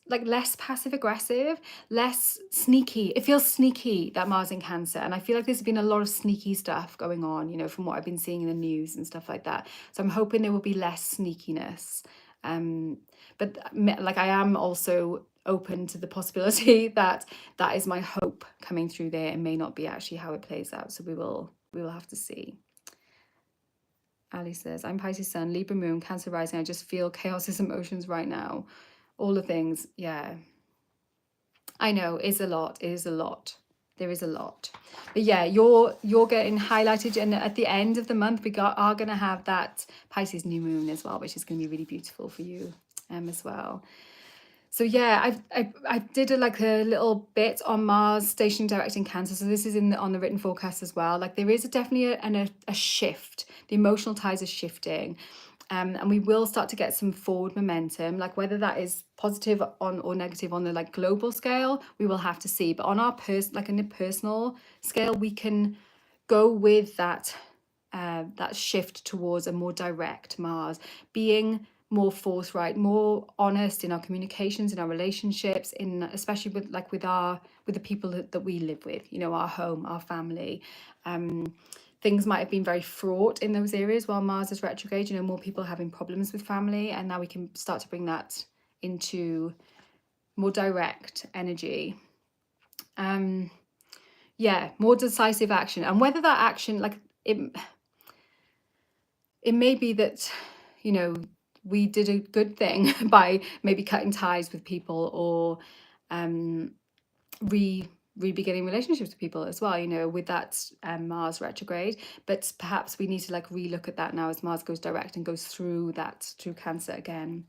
passive aggressive, less sneaky. It feels sneaky, that Mars in Cancer, and I feel like there's been a lot of sneaky stuff going on, you know, from what I've been seeing in the news and stuff like that. So I'm hoping there will be less sneakiness. But like, I am also open to the possibility that that is my hope coming through there. It may not be actually how it plays out. So we will have to see. Ali says, I'm Pisces Sun, Libra Moon, Cancer rising. I just feel chaos emotions right now. All the things. Yeah. I know, it's a lot. It is a lot. There is a lot. But yeah, you're getting highlighted, and at the end of the month we are going to have that Pisces New Moon as well, which is going to be really beautiful for you as well. So yeah, I did a little bit on Mars stationing direct in Cancer. So this is on the written forecast as well. Like, there is definitely a shift. The emotional ties are shifting, and we will start to get some forward momentum. Like, whether that is positive or negative on the like global scale, we will have to see. But on our in a personal scale, we can go with that that shift towards a more direct Mars, being more forthright, more honest in our communications, in our relationships, in especially with the people that we live with, you know, our home, our family. Things might have been very fraught in those areas while Mars is retrograde, you know, more people having problems with family, and now we can start to bring that into more direct energy. Yeah, more decisive action. And whether that action, like it may be that, you know, we did a good thing by maybe cutting ties with people, or re-beginning relationships with people as well, you know, with that Mars retrograde. But perhaps we need to like relook at that now as Mars goes direct and goes through Cancer again.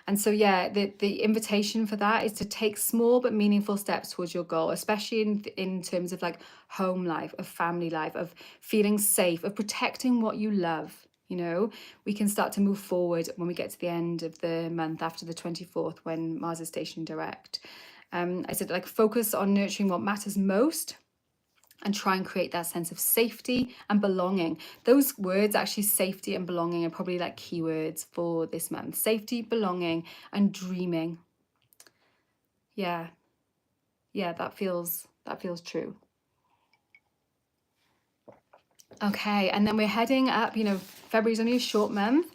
And so yeah, the invitation for that is to take small but meaningful steps towards your goal, especially in terms of like home life, of family life, of feeling safe, of protecting what you love. You know, we can start to move forward when we get to the end of the month after the 24th, when Mars is stationed direct. I said, like, focus on nurturing what matters most and try and create that sense of safety and belonging. Those words, actually, safety and belonging, are probably like keywords for this month. Safety, belonging, and dreaming. Yeah, that feels true. Okay, and then we're heading up, you know, February's only a short month,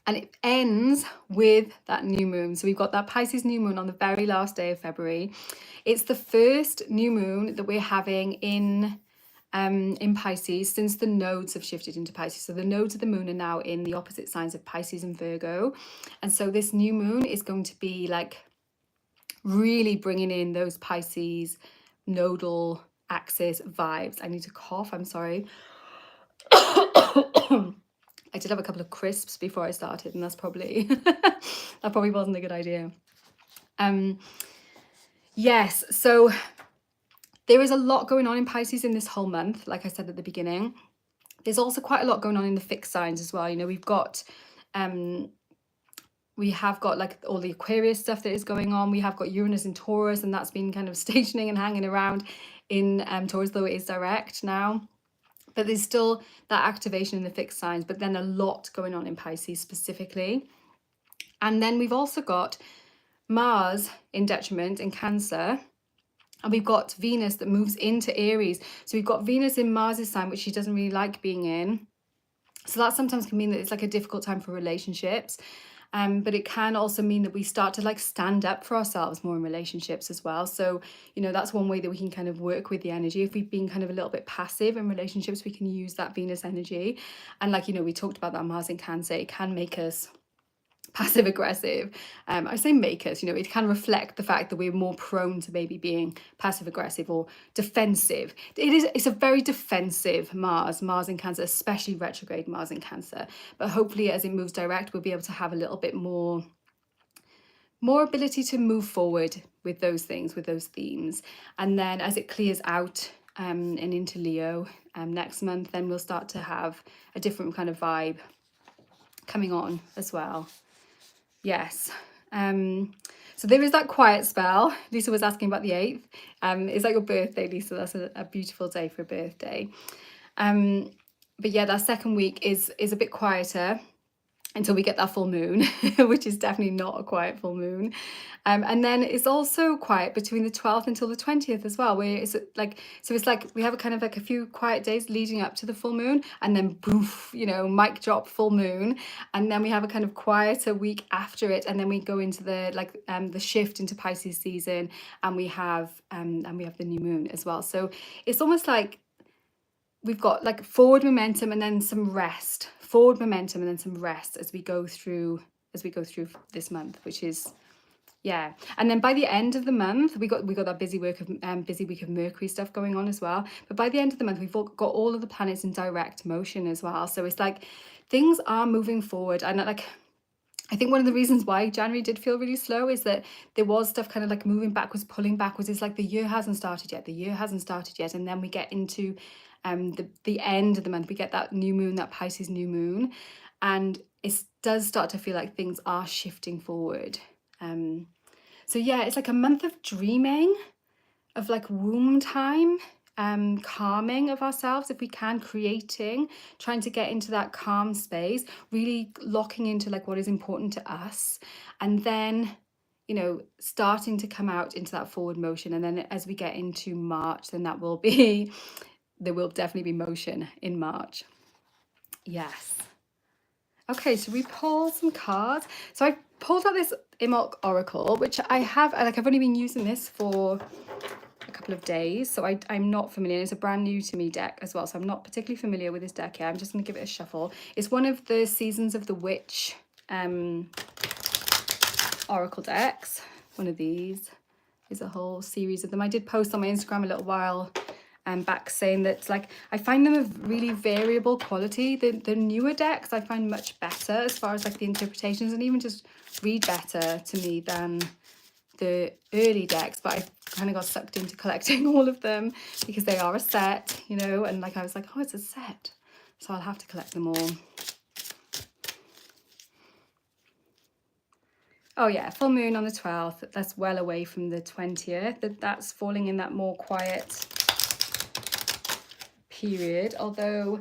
and it ends with that new moon. So we've got that Pisces new moon on the very last day of February. It's the first new moon that we're having in Pisces since the nodes have shifted into Pisces. So the nodes of the moon are now in the opposite signs of Pisces and Virgo. And so this new moon is going to be like really bringing in those Pisces nodal axis vibes. I need to cough, I'm sorry. I did have a couple of crisps before I started, and that's probably that probably wasn't a good idea. Yes, so there is a lot going on in Pisces in this whole month, like I said at the beginning. There's also quite a lot going on in the fixed signs as well. You know, we have got like all the Aquarius stuff that is going on. We have got Uranus in Taurus, and that's been kind of stationing and hanging around in Taurus, though it is direct now. But there's still that activation in the fixed signs, but then a lot going on in Pisces specifically. And then we've also got Mars in detriment in Cancer, and we've got Venus that moves into Aries. So we've got Venus in Mars's sign, which she doesn't really like being in. So that sometimes can mean that it's like a difficult time for relationships. But it can also mean that we start to like stand up for ourselves more in relationships as well. So, you know, that's one way that we can kind of work with the energy. If we've been kind of a little bit passive in relationships, we can use that Venus energy. And like, you know, we talked about that Mars in Cancer, it can make us passive aggressive. I say make us, you know, it can reflect the fact that we're more prone to maybe being passive aggressive or defensive. It's a very defensive Mars in Cancer, especially retrograde Mars in Cancer. But hopefully as it moves direct, we'll be able to have a little bit more ability to move forward with those things, with those themes. And then as it clears out and into Leo next month, then we'll start to have a different kind of vibe coming on as well. Yes. So there is that quiet spell. Lisa was asking about the 8th. Is that your birthday, Lisa? That's a beautiful day for a birthday. But yeah, that second week is a bit quieter until we get that full moon, which is definitely not a quiet full moon. And then it's also quiet between the 12th until the 20th as well, where it's like, so it's like we have a kind of like a few quiet days leading up to the full moon, and then poof, you know, mic drop, full moon. And then we have a kind of quieter week after it, and then we go into the shift into Pisces season, and we have the new moon as well. So it's almost like we've got like forward momentum and then some rest, as we go through this month, which is, yeah. And then by the end of the month, we got that busy week of Mercury stuff going on as well. But by the end of the month, we've got all of the planets in direct motion as well. So it's like things are moving forward. And like, I think one of the reasons why January did feel really slow is that there was stuff kind of like moving backwards, pulling backwards. It's like the year hasn't started yet. And then we get into the end of the month, we get that new moon, that Pisces new moon. And it does start to feel like things are shifting forward. So yeah, it's like a month of dreaming, of like womb time, calming of ourselves, if we can, creating, trying to get into that calm space, really locking into like what is important to us, and then, you know, starting to come out into that forward motion. And then as we get into March, then that will be, there will definitely be motion in March. Yes. Okay, so we pull some cards. So I pulled out this Imbolc Oracle, which I have, like, I've only been using this for a couple of days, so I'm not familiar. It's a brand new to me deck as well, so I'm not particularly familiar with this deck here. I'm just going to give it a shuffle. It's one of the Seasons of the Witch Oracle decks. One of these. There's a whole series of them. I did post on my Instagram a little while back saying that, like, I find them of really variable quality. The newer decks I find much better as far as like the interpretations, and even just read better to me than the early decks. But I kind of got sucked into collecting all of them because they are a set, you know, and like I was like, oh, it's a set, so I'll have to collect them all. Oh yeah, full moon on the 12th. That's well away from the 20th. That's falling in that more quiet period, although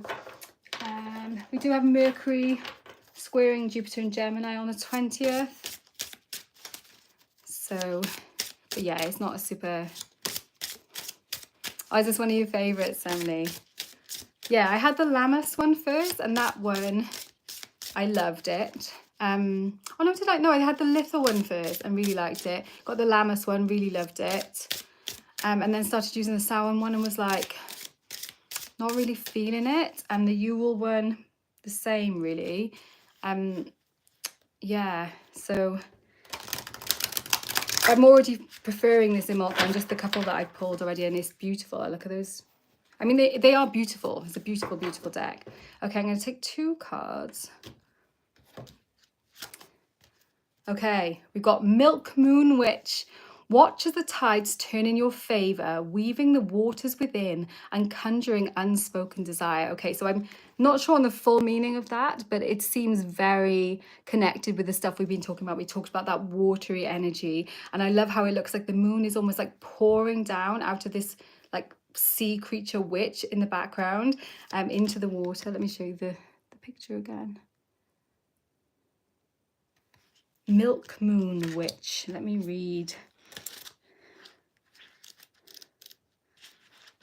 we do have Mercury squaring Jupiter and Gemini on the 20th. So, but yeah, it's not a super... Oh, is this one of your favourites, Emily? Yeah, I had the Lammas one first, and that one, I loved it. Oh no, did I? No, I had the Little one first and really liked it. Got the Lammas one, really loved it. And then started using the Samhain one and was like, not really feeling it. And the Yule one, the same really. Yeah, so I'm already preferring this Imbolc than just the couple that I've pulled already, and it's beautiful. Look at those. I mean, they are beautiful. It's a beautiful, beautiful deck. Okay, I'm going to take 2 cards. Okay, we've got Milk Moon Witch. Watch as the tides turn in your favour, weaving the waters within and conjuring unspoken desire. Okay, so I'm not sure on the full meaning of that, but it seems very connected with the stuff we've been talking about. We talked about that watery energy, and I love how it looks like the moon is almost like pouring down out of this like sea creature witch in the background into the water. Let me show you the picture again. Milk Moon Witch. Let me read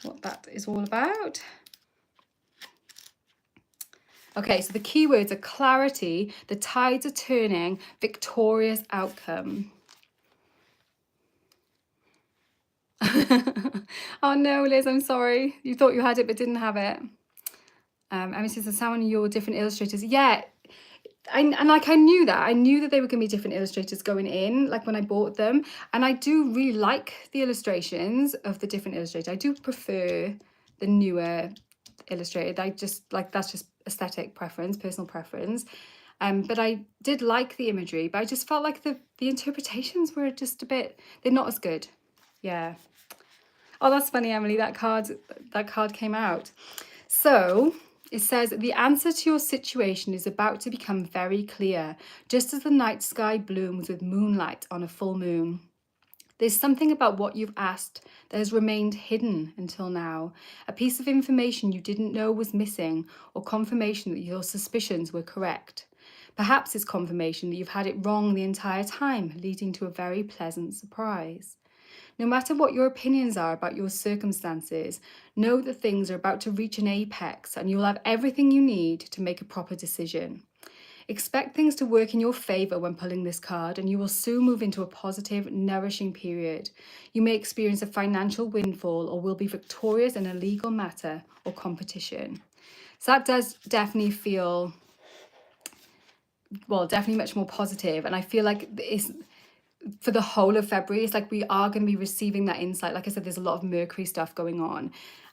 what that is all about. Okay, so the keywords are clarity, the tides are turning, victorious outcome. Oh no, Liz, I'm sorry. You thought you had it but didn't have it. I mean, since some of your different illustrators, yeah. I knew that they were going to be different illustrators going in, like when I bought them, and I do really like the illustrations of the different illustrators. I do prefer the newer illustrator. I just like, that's just aesthetic preference, personal preference. But I did like the imagery, but I just felt like the interpretations were just a bit, they're not as good. Yeah. Oh, that's funny, Emily, that card came out. So it says, the answer to your situation is about to become very clear, just as the night sky blooms with moonlight on a full moon. There's something about what you've asked that has remained hidden until now, a piece of information you didn't know was missing, or confirmation that your suspicions were correct. Perhaps it's confirmation that you've had it wrong the entire time, leading to a very pleasant surprise. No matter what your opinions are about your circumstances, know that things are about to reach an apex and you'll have everything you need to make a proper decision. Expect things to work in your favour when pulling this card, and you will soon move into a positive, nourishing period. You may experience a financial windfall or will be victorious in a legal matter or competition. So that does definitely feel, well, definitely much more positive. And I feel like it's, for the whole of February, it's like we are going to be receiving that insight. Like I said, there's a lot of Mercury stuff going on.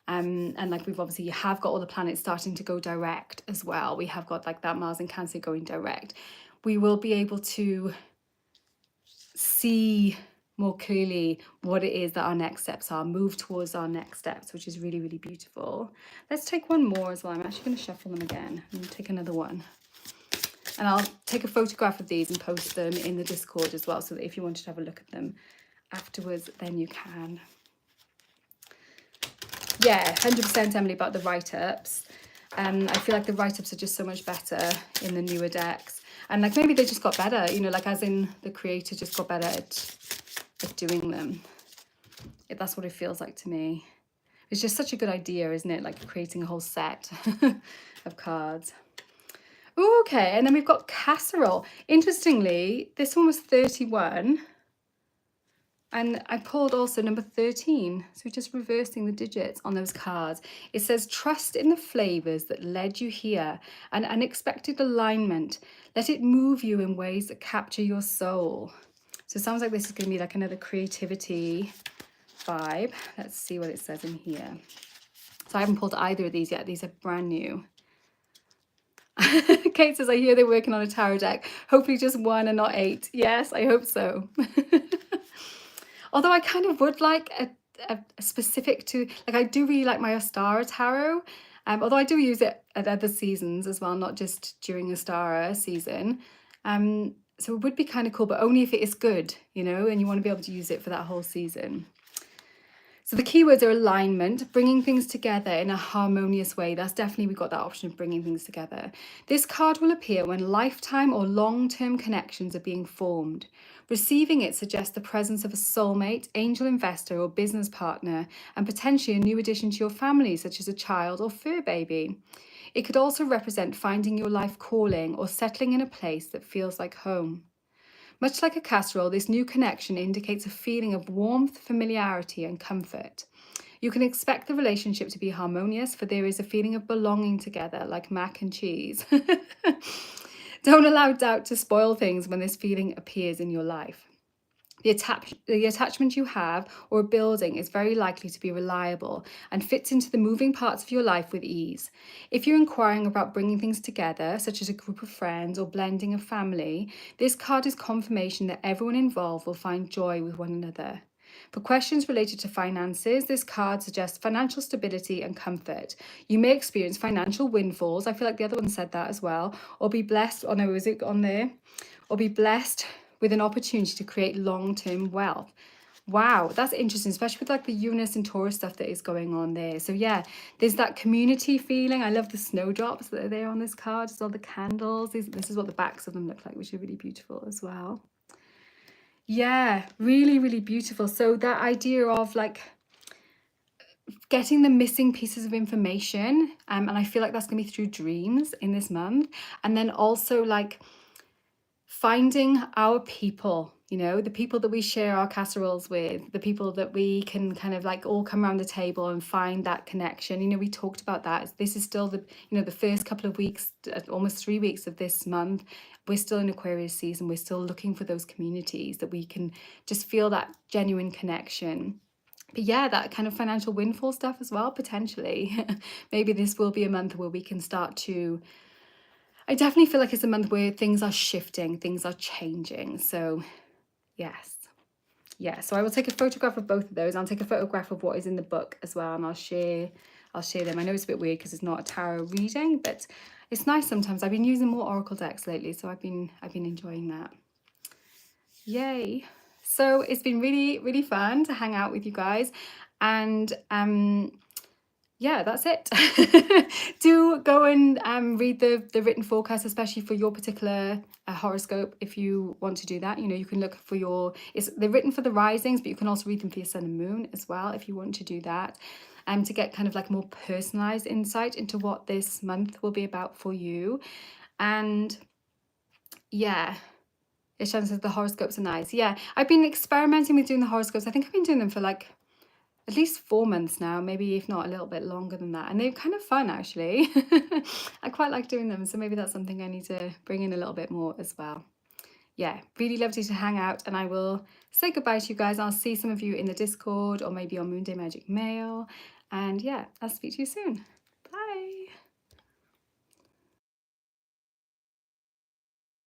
And like we've obviously have got all the planets starting to go direct as well. We have got like that Mars in Cancer going direct. We will be able to see more clearly what it is that our next steps are, move towards our next steps, which is really, really beautiful. Let's take one more as well. I'm actually going to shuffle them again and take another one. And I'll take a photograph of these and post them in the Discord as well, so that if you wanted to have a look at them afterwards, then you can. Yeah, 100% Emily, about the write-ups. I feel like the write-ups are just so much better in the newer decks. And like maybe they just got better, you know, like as in the creator just got better at doing them. That's what it feels like to me. It's just such a good idea, isn't it? Like creating a whole set of cards. Ooh, okay, and then we've got Casserole. Interestingly, this one was 31. And I pulled also number 13. So just reversing the digits on those cards. It says, trust in the flavors that led you here, an unexpected alignment. Let it move you in ways that capture your soul. So it sounds like this is going to be like another creativity vibe. Let's see what it says in here. So I haven't pulled either of these yet. These are brand new. Kate says, I hear they're working on a tarot deck. Hopefully just one and not 8. Yes, I hope so. Although I kind of would like a specific to, like I do really like my Ostara tarot. Although I do use it at other seasons as well, not just during Ostara season. So it would be kind of cool, but only if it is good, you know, and you want to be able to use it for that whole season. So the keywords are alignment, bringing things together in a harmonious way. That's definitely, we've got that option of bringing things together. This card will appear when lifetime or long-term connections are being formed. Receiving it suggests the presence of a soulmate, angel investor or business partner, and potentially a new addition to your family, such as a child or fur baby. It could also represent finding your life calling or settling in a place that feels like home. Much like a casserole, this new connection indicates a feeling of warmth, familiarity, and comfort. You can expect the relationship to be harmonious, for there is a feeling of belonging together, like mac and cheese. Don't allow doubt to spoil things when this feeling appears in your life. The attachment you have or a building is very likely to be reliable and fits into the moving parts of your life with ease. If you're inquiring about bringing things together, such as a group of friends or blending a family, this card is confirmation that everyone involved will find joy with one another. For questions related to finances, this card suggests financial stability and comfort. You may experience financial windfalls. I feel like the other one said that as well. Or be blessed, oh no, is it on there? Or be blessed with an opportunity to create long-term wealth. Wow, that's interesting, especially with like the Uranus and Taurus stuff that is going on there. So yeah, there's that community feeling. I love the snowdrops that are there on this card, just all the candles. This is what the backs of them look like, which are really beautiful as well. Yeah, really, really beautiful. So that idea of like getting the missing pieces of information, and I feel like that's gonna be through dreams in this month. And then also like finding our people, you know, the people that we share our casseroles with, the people that we can kind of like all come around the table and find that connection. You know, we talked about that. This is still the, you know, the first couple of weeks, almost 3 weeks of this month. We're still in Aquarius season. We're still looking for those communities that we can just feel that genuine connection. But yeah, that kind of financial windfall stuff as well, potentially. Maybe this will be a month where we can start to, I definitely feel like it's a month where things are shifting, things are changing. So yes. Yeah, so I will take a photograph of both of those. I'll take a photograph of what is in the book as well, and I'll share them. I know it's a bit weird because it's not a tarot reading, but it's nice sometimes. I've been using more oracle decks lately, so I've been enjoying that. Yay. So it's been really, really fun to hang out with you guys. And yeah, that's it. Do go and read the written forecast, especially for your particular horoscope. If you want to do that, you know, you can look for your, they're written for the risings, but you can also read them for your sun and moon as well, if you want to do that. To get kind of like more personalized insight into what this month will be about for you. And yeah, it shows that the horoscopes are nice. Yeah, I've been experimenting with doing the horoscopes. I think I've been doing them for like at least 4 months now, maybe if not a little bit longer than that. And they're kind of fun, actually. I quite like doing them. So maybe that's something I need to bring in a little bit more as well. Yeah, really lovely to hang out. And I will say goodbye to you guys. I'll see some of you in the Discord or maybe on Moonday Magic Mail. And yeah, I'll speak to you soon.